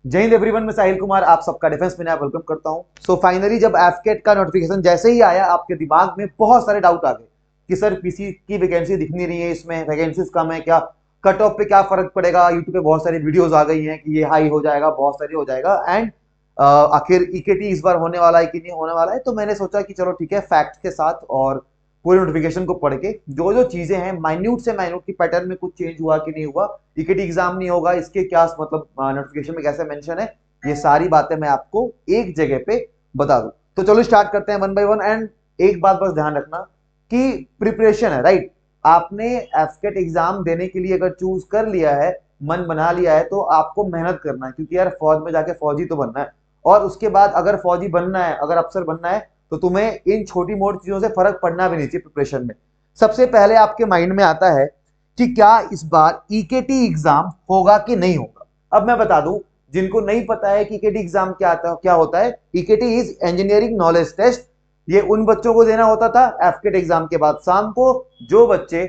जय हिंद एवरीवन, मैं साहिल कुमार आप सबका डिफेंस में वेलकम करता हूं। सो फाइनली जब एफकेट का नोटिफिकेशन जैसे ही आया, आपके दिमाग में बहुत सारे डाउट आ गए कि सर पीसी की वैकेंसी दिख नहीं रही है, इसमें वैकेंसीज कम है, क्या कट ऑफ पे क्या फर्क पड़ेगा। यूट्यूब पे बहुत सारी वीडियोस आ गई हैं कि ये हाई हो जाएगा, बहुत सारी हो जाएगा। एंड आखिर ईकेटी इस बार होने वाला है कि नहीं होने वाला है। तो मैंने सोचा कि चलो ठीक है, फैक्ट के साथ और पूरे नोटिफिकेशन को पढ़ के जो जो चीजें हैं माइन्यूट से माइन्यूट की पैटर्न में कुछ चेंज हुआ कि नहीं हुआ, ईकेटी एग्जाम नहीं होगा इसके क्या मतलब नोटिफिकेशन में कैसे मेंशन है, ये सारी बातें मैं आपको एक जगह पे बता दूं। तो चलो स्टार्ट करते हैं वन बाय वन। एंड एक बात बस ध्यान रखना कि प्रिपरेशन है, राइट। आपने एफकेट एग्जाम देने के लिए अगर चूज कर लिया है, मन बना लिया है, तो आपको मेहनत करना है, क्योंकि यार फौज में जाके फौजी तो बनना है। और उसके बाद अगर फौजी बनना है, अगर अफसर बनना है, तो तुम्हें इन छोटी मोटी चीजों से फर्क पड़ना भी नहीं चाहिए प्रिपरेशन में। सबसे पहले आपके माइंड में आता है कि क्या इस बार ईकेटी एग्जाम होगा कि नहीं होगा। अब मैं बता दूं, जिनको नहीं पता है कि ईकेटी एग्जाम क्या होता है, ईकेटी इज इंजीनियरिंग नॉलेज टेस्ट। ये उन बच्चों को देना होता था एफकेट एग्जाम के बाद शाम को, जो बच्चे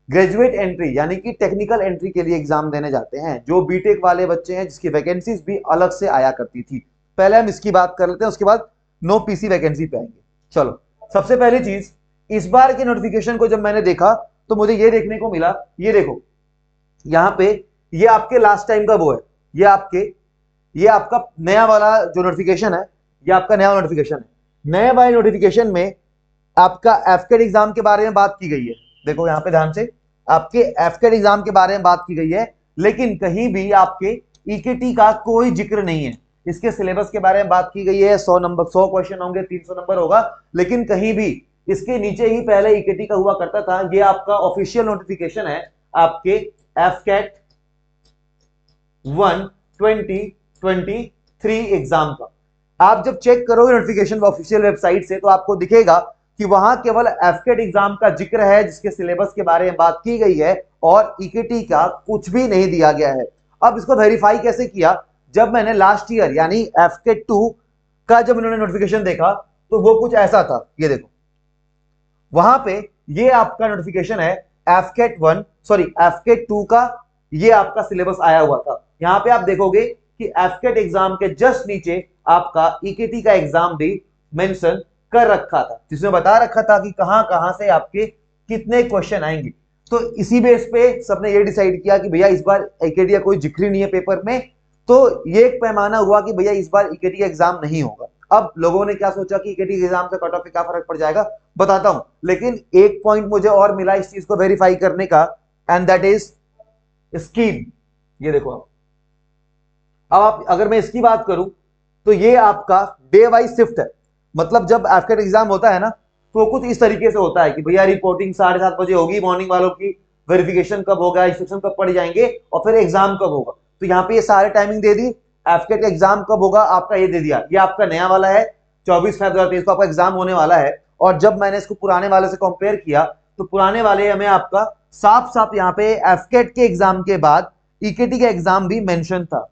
ग्रेजुएट एंट्री यानी कि टेक्निकल एंट्री के लिए एग्जाम देने जाते हैं, जो बीटेक वाले बच्चे हैं जिसकी वैकेंसीज भी अलग से आया करती थी। पहले हम इसकी बात कर लेते हैं, उसके बाद नो पीसी वैकेंसी पे आएंगे। चलो, सबसे पहली चीज, इस बार के नोटिफिकेशन को जब मैंने देखा तो मुझे ये देखने को मिला, ये देखो यहाँ पे, ये आपके लास्ट टाइम का वो है, ये आपका नया वाला जो नोटिफिकेशन है, ये आपका नया नोटिफिकेशन है। नए वाले नोटिफिकेशन में आपका एफकेट एग्जाम के बारे में बात की गई है। देखो यहाँ पे ध्यान से, आपके एफकेट एग्जाम के बारे में बात की गई है, लेकिन कहीं भी आपके ईकेटी का कोई जिक्र नहीं है। इसके सिलेबस के बारे में बात की गई है, 100 नंबर 100 क्वेश्चन होंगे, 300 नंबर होगा, लेकिन कहीं भी इसके नीचे ही पहले ईकेटी का हुआ करता था। ये आपका ऑफिशियल नोटिफिकेशन है आपके एफकेट 1 2023 एग्जाम का। आप जब चेक करोगे नोटिफिकेशन ऑफिशियल वेबसाइट से, तो आपको दिखेगा कि वहां केवल एफकेट एग्जाम का जिक्र है, जिसके सिलेबस के बारे में बात की गई है, और ईकेटी का कुछ भी नहीं दिया गया है। अब इसको वेरीफाई कैसे किया, जब मैंने लास्ट ईयर यानी एफकेट 2 का जब उन्होंने नोटिफिकेशन देखा, तो वो कुछ ऐसा था, ये देखो वहां पे, ये आपका नोटिफिकेशन है एफकेट 1 सॉरी एफकेट 2 का, ये आपका सिलेबस आया हुआ था। यहां पे आप देखोगे कि एफकेट एग्जाम के जस्ट नीचे आपका ईकेटी का एग्जाम भी मेंशन कर रखा था, जिसमें बता रखा था कि कहां कहां से आपके कितने क्वेश्चन आएंगे। तो इसी बेस पे सबने ये डिसाइड किया कि भैया इस बार ईकेटी का कोई जिक्र नहीं है पेपर में, तो ये एक पैमाना हुआ कि भैया इस बार ईकेटी का एग्जाम नहीं होगा। अब लोगों ने क्या सोचा कि ईकेटी के एग्जाम से कट ऑफ पे क्या फर्क पड़ जाएगा, बताता हूं। लेकिन एक पॉइंट मुझे और मिला इस चीज को वेरीफाई करने का, एंड दैट इज स्कीम। ये देखो, अब आप अगर मैं इसकी बात करूं, तो ये आपका डे वाइज शिफ्ट है। मतलब जब एफकेट एग्जाम होता है ना, तो कुछ इस तरीके से होता है कि भैया रिपोर्टिंग 7:30 बजे होगी मॉर्निंग वालों की, वेरिफिकेशन कब होगा, इंस्ट्रक्शन कब पड़ जाएंगे, और फिर एग्जाम कब होगा। तो यहाँ पे ये सारे टाइमिंग दे दी। एफकेट एग्जाम कब होगा आपका ये दे दिया, ये आपका नया वाला है, 24 फेब 2023 को आपका एग्जाम होने वाला है। और जब मैंने इसको पुराने वाले से कंपेयर किया, तो पुराने वाले में आपका साफ साफ यहाँ पे एफकेट के एग्जाम के बाद ईकेटी का एग्जाम भी मेंशन था।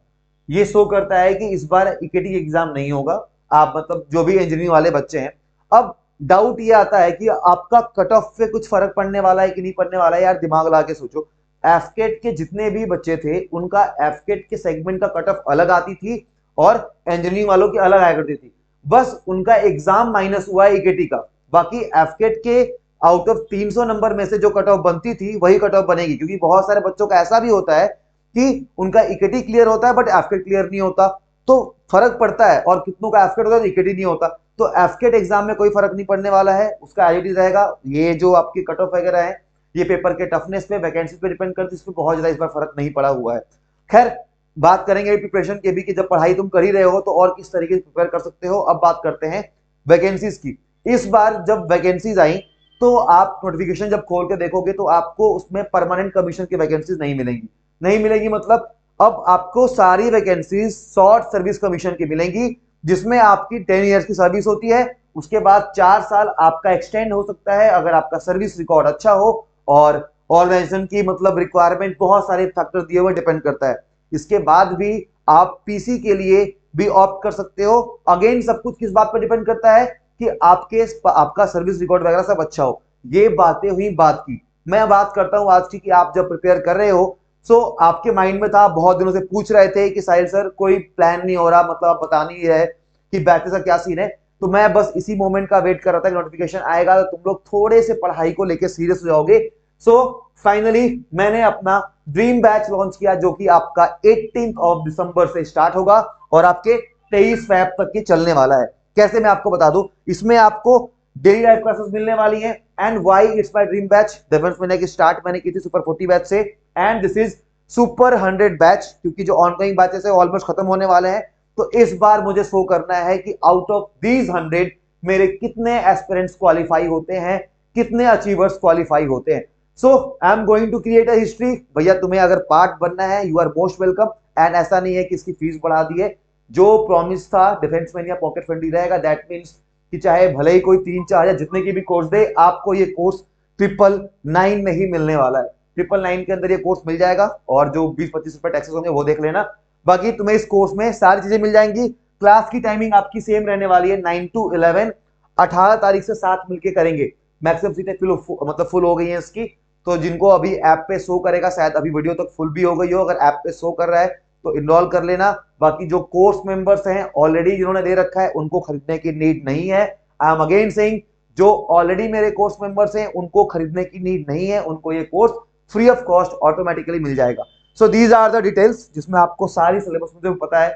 ये शो करता है कि इस बार ईकेटी एग्जाम नहीं होगा। आप मतलब जो भी इंजीनियरिंग वाले बच्चे हैं, अब डाउट ये आता है कि आपका कट ऑफ पे कुछ फर्क पड़ने वाला है कि नहीं पड़ने वाला है। यार दिमाग लगा के सोचो, एफकेट के जितने भी बच्चे थे, उनका एफकेट के सेगमेंट का कट ऑफ अलग आती थी, और इंजीनियरिंग वालों की अलग आया करती थी। बस उनका एग्जाम माइनस हुआ है ईकेटी का। बाकी एफकेट के आउट ऑफ 300 नंबर में से जो कट ऑफ बनती थी वही कट ऑफ बनेगी, क्योंकि बहुत सारे बच्चों का ऐसा भी होता है कि उनका ईकेटी क्लियर होता है बट एफकेट क्लियर नहीं होता, तो फर्क पड़ता है। और कितनों का एफकेट होता है तो ईकेटी नहीं होता। तो एफकेट एग्जाम में कोई फर्क नहीं पड़ने वाला है, उसका आईडी रहेगा। ये जो आपकी कट ऑफ वगैरह है, ये पेपर के टफनेस पे, वैकेंसी पे डिपेंड करती है, इसमें बहुत ज्यादा इस बार फर्क नहीं पड़ा हुआ है। खैर, बात करेंगे प्रिपरेशन के भी कि जब पढ़ाई तुम कर ही रहे हो तो और किस तरीके से प्रिपेयर कर सकते हो। अब बात करते हैं वैकेंसीज की। इस बार जब वैकेंसीज आई, तो आप नोटिफिकेशन जब खोल के देखोगे तो आपको उसमें परमानेंट कमीशन की वैकेंसीज नहीं मिलेंगी। नहीं मिलेगी मतलब, अब आपको सारी वैकेंसीज शॉर्ट सर्विस कमीशन की मिलेंगी, जिसमें आपकी 10 ईयर्स की सर्विस होती है। उसके बाद 4 साल आपका एक्सटेंड हो सकता है अगर आपका सर्विस रिकॉर्ड अच्छा हो, और ऑर्गेनाइजेशन की मतलब रिक्वायरमेंट, बहुत सारे फैक्टर दिए हुए डिपेंड करता है। इसके बाद भी आप पीसी के लिए भी ऑप्ट कर सकते हो। अगेन सब कुछ किस बात पर डिपेंड करता है कि आपका सर्विस रिकॉर्ड वगैरह सब अच्छा हो। ये बातें हुई बात की। मैं बात करता हूं आज की, कि आप जब प्रिपेयर कर रहे हो सो आपके माइंड में था, बहुत दिनों से पूछ रहे थे कि साहिल सर कोई प्लान नहीं हो रहा, मतलब आप बता नहीं रहे कि बैचेस का क्या सीन है। तो मैं बस इसी मोमेंट का वेट कर रहा था कि नोटिफिकेशन आएगा तो तुम लोग थोड़े से पढ़ाई को लेकर सीरियस हो जाओगे। सो फाइनली मैंने अपना ड्रीम बैच लॉन्च किया, जो कि आपका 18 ऑफ दिसंबर से स्टार्ट होगा और आपके 23 फैब तक की चलने वाला है। कैसे, मैं आपको बता दूं, इसमें आपको डेली लाइव क्लासेस मिलने वाली हैं। And why it's my dream batch, देवेंस महीने की स्टार्ट मैंने की थी सुपर 40 बैच से, and this is super 100 batch, क्योंकि जो ऑनगोइंग बैचेस है ऑलमोस्ट खत्म होने वाले हैं। तो इस बार मुझे शो करना है कि आउट ऑफ दीज 100 मेरे कितने एस्पिरेंट्स क्वालिफाई होते हैं, कितने अचीवर्स क्वालिफाई होते हैं। So I am going to create a history. भैया तुम्हें अगर पार्ट बनना है, you are most welcome. And ऐसा नहीं है कि इसकी फीस बढ़ा दी है, जो प्रॉमिस था डिफेंस मैनिया पॉकेट फ्रेंडली रहेगा। दैट मीन्स कि चाहे भले ही कोई 3-4 जितने की भी कोर्स दे, आपको ये कोर्स 999 में ही मिलने वाला है। 999 के अंदर ये कोर्स मिल जाएगा, और जो 20-25 रुपए टैक्सेस होंगे वो देख लेना। बाकी तुम्हें इस कोर्स में सारी चीजें मिल जाएंगी। क्लास की टाइमिंग आपकी सेम रहने वाली है, 9 to 11। 18 तारीख से साथ मिलकर करेंगे। मैक्सिमम सीटें मतलब फुल हो गई हैं इसकी। तो जिनको अभी ऐप पे शो करेगा, शायद अभी वीडियो तक फुल भी हो गई हो, अगर ऐप पे शो कर रहा है तो इनरोल कर लेना। बाकी जो कोर्स मेंबर्स हैं ऑलरेडी जिन्होंने दे रखा है, उनको खरीदने की नीड नहीं है। आई एम अगेन सेइंग, जो ऑलरेडी मेरे कोर्स मेंबर्स हैं उनको खरीदने की नीड नहीं है, उनको ये course free of cost automatically मिल जाएगा। So these are the details, जिसमें आपको सारी सिलेबस मुझे पता है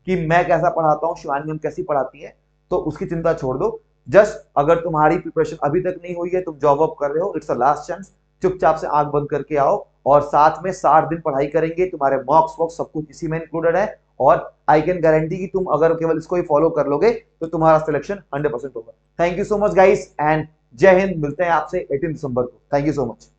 कि मैं कैसा पढ़ाता हूँ, शिवानी मैम कैसी पढ़ाती है, तो उसकी चिंता छोड़ दो। जस्ट अगर तुम्हारी प्रिपरेशन अभी तक नहीं हुई है, तुम जॉब वॉब कर रहे हो, इट्स अ लास्ट चांस। चुपचाप से आंख बंद करके आओ, और साथ में 60 दिन पढ़ाई करेंगे, तुम्हारे मॉक्स वॉक्स सब कुछ इसी में इंक्लूडेड है। और आई कैन गारंटी कि तुम अगर केवल इसको ही फॉलो कर लोगे तो तुम्हारा सिलेक्शन 100% होगा। Thank you so much guys, and जय हिंद। मिलते हैं आपसे 18 दिसंबर को। Thank you so much.